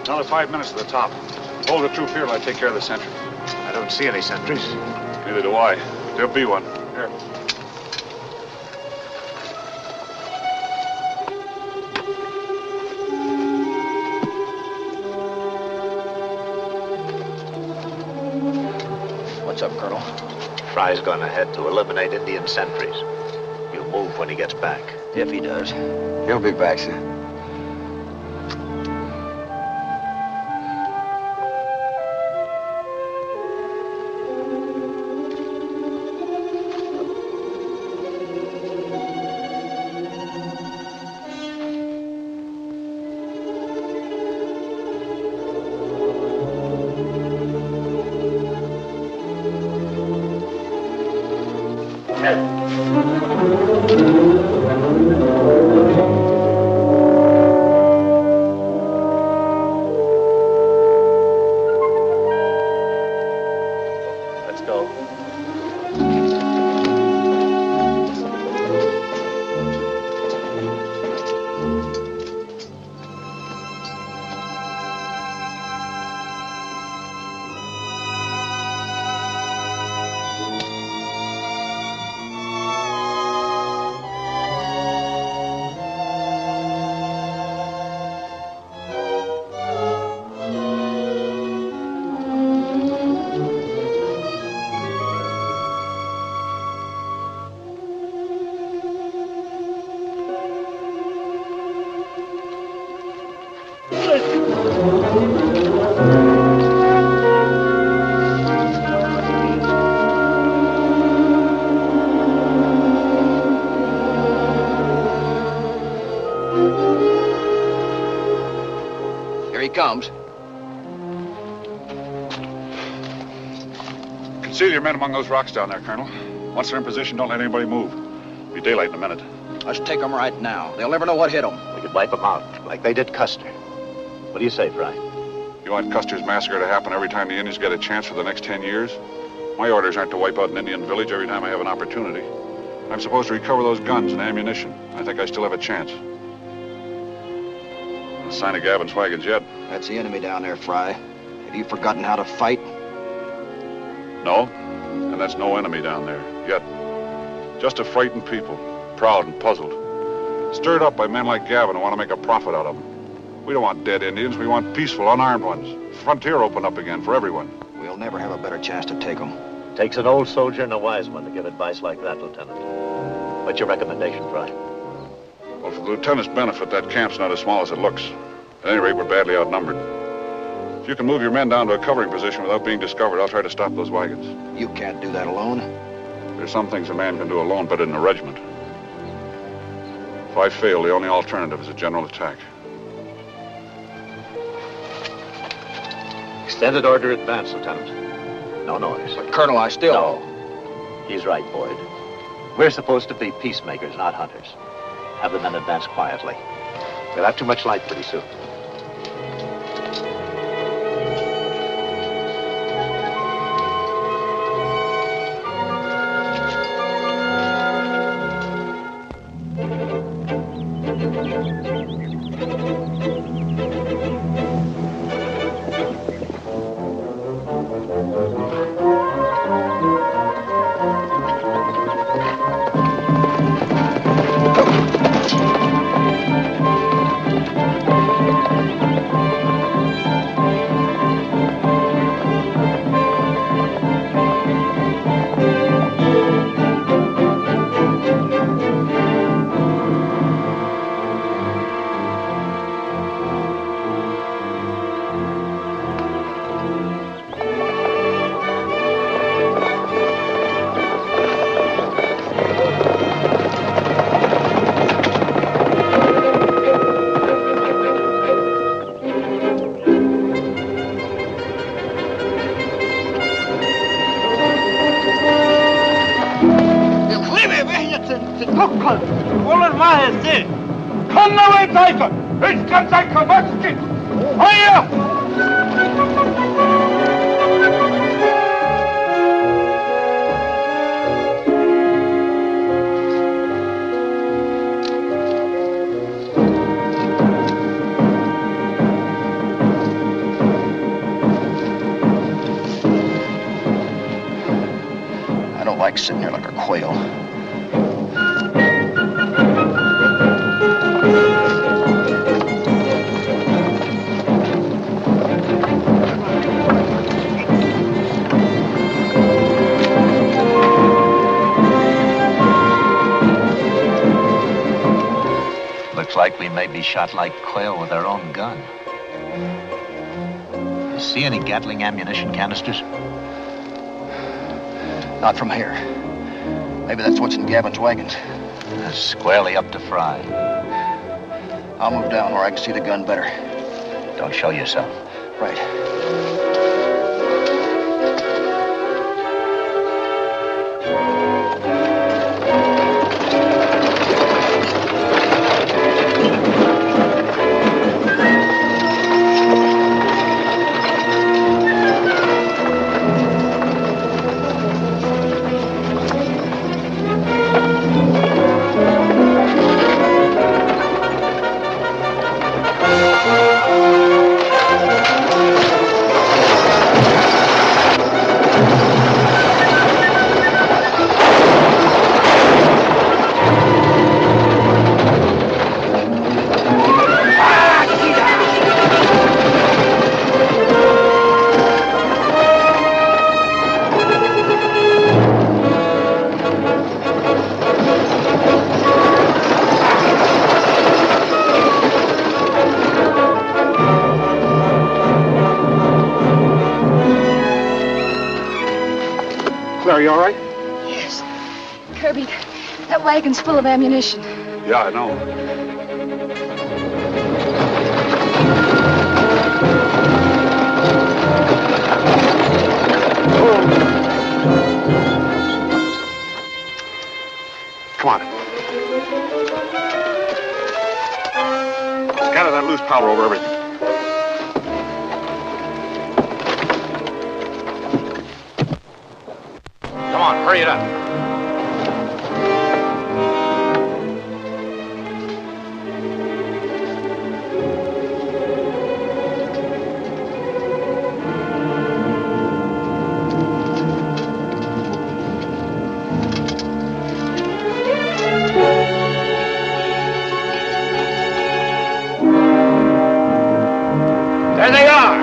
Speaker 1: Another 5 minutes to the top. Hold the troop here till I take care of the sentry.
Speaker 8: I don't see any sentries.
Speaker 1: Neither do I. There'll be one. Here.
Speaker 4: What's up, Colonel?
Speaker 8: Fry's gone ahead to eliminate Indian sentries. You move when he gets back.
Speaker 4: If he does.
Speaker 7: He'll be back, sir.
Speaker 8: Let's go.
Speaker 5: Here he comes.
Speaker 1: Conceal your men among those rocks down there, Colonel. Once they're in position, don't let anybody move. It'll be daylight in a minute.
Speaker 5: Let's take them right now. They'll never know what hit them.
Speaker 8: We could wipe them out, like they did Custer. What do you say, Fry?
Speaker 1: You want Custer's massacre to happen every time the Indians get a chance for the next 10 years? My orders aren't to wipe out an Indian village every time I have an opportunity. I'm supposed to recover those guns and ammunition. I think I still have a chance. No sign of Gavin's wagons yet.
Speaker 5: That's the enemy down there, Fry. Have you forgotten how to fight?
Speaker 1: No, and that's no enemy down there, yet. Just a frightened people, proud and puzzled. Stirred up by men like Gavin who want to make a profit out of them. We don't want dead Indians, we want peaceful, unarmed ones. Frontier opened up again for everyone.
Speaker 5: We'll never have a better chance to take them.
Speaker 8: Takes an old soldier and a wise one to give advice like that, Lieutenant. What's your recommendation, Fry?
Speaker 1: Well, for the lieutenant's benefit, that camp's not as small as it looks. At any rate, we're badly outnumbered. If you can move your men down to a covering position without being discovered, I'll try to stop those wagons.
Speaker 5: You can't do that alone.
Speaker 1: There's some things a man can do alone, but in a regiment. If I fail, the only alternative is a general attack.
Speaker 8: Extended order advance, Lieutenant. No noise.
Speaker 5: But, Colonel, I still...
Speaker 8: No. He's right, Boyd. We're supposed to be peacemakers, not hunters. Have the men advance quietly. We'll have too much light pretty soon.
Speaker 4: Sitting there like a quail.
Speaker 8: Looks like we may be shot like quail with our own gun. You see any Gatling ammunition canisters?
Speaker 4: Not from here. Maybe that's what's in Gavin's wagons.
Speaker 8: That's squarely up to Fry.
Speaker 4: I'll move down where I can see the gun better.
Speaker 8: Don't show yourself.
Speaker 4: Right.
Speaker 1: Are you all right?
Speaker 6: Yes. Kirby, that wagon's full of ammunition.
Speaker 1: Yeah, I know. Come on. Scatter that loose powder over everything.
Speaker 2: Come on, hurry it up.
Speaker 12: There they are!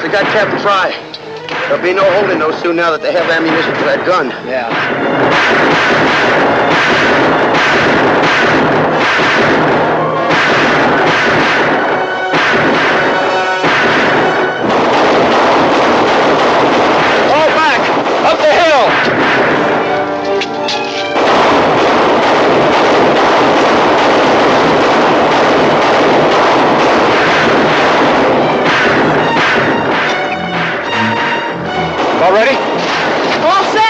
Speaker 7: We got Captain Fry. There'll be no holding those two now that they have ammunition for that gun.
Speaker 4: Yeah.
Speaker 5: Fall back! Up the hill! All ready?
Speaker 13: All set.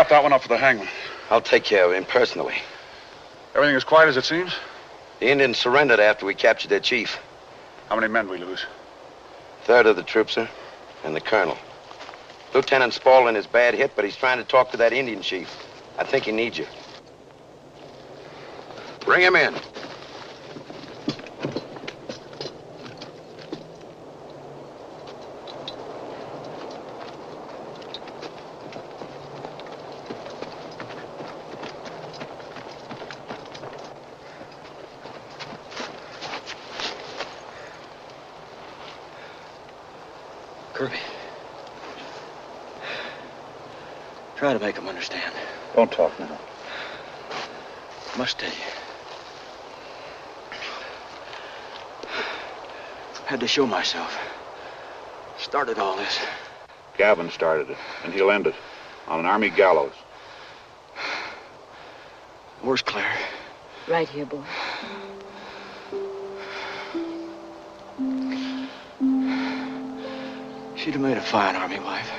Speaker 1: That one up for the hangman.
Speaker 7: I'll take care of him personally.
Speaker 1: Everything as quiet as it seems?
Speaker 7: The Indians surrendered after we captured their chief.
Speaker 1: How many men we lose?
Speaker 7: Third of the troops, sir, and the colonel. Lieutenant Spaulding is bad hit, but he's trying to talk to that Indian chief. I think he needs you. Bring him in.
Speaker 14: Kirby. Try to make him understand.
Speaker 1: Don't talk now.
Speaker 14: I must tell you. Had to show myself. Started all this.
Speaker 1: Gavin started it, and he'll end it on an army gallows.
Speaker 14: Where's Claire?
Speaker 6: Right here, boy.
Speaker 14: She'd have made a fine army wife.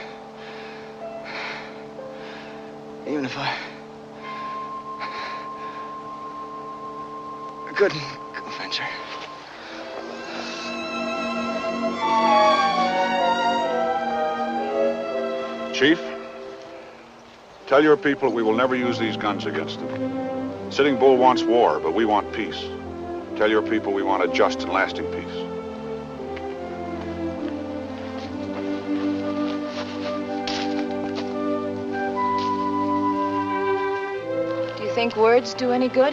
Speaker 14: Even if I couldn't convince her.
Speaker 1: Chief, tell your people we will never use these guns against them. Sitting Bull wants war, but we want peace. Tell your people we want a just and lasting peace.
Speaker 6: Think words do any good?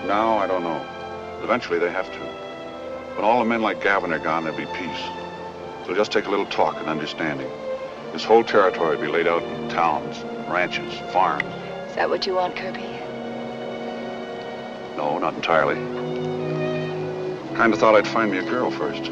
Speaker 1: No, I don't know. Eventually they have to. When all the men like Gavin are gone, there'll be peace. It'll just take a little talk and understanding. This whole territory will be laid out in towns, ranches, farms.
Speaker 6: Is that what you want, Kirby?
Speaker 1: No, not entirely. Kind of thought I'd find me a girl first.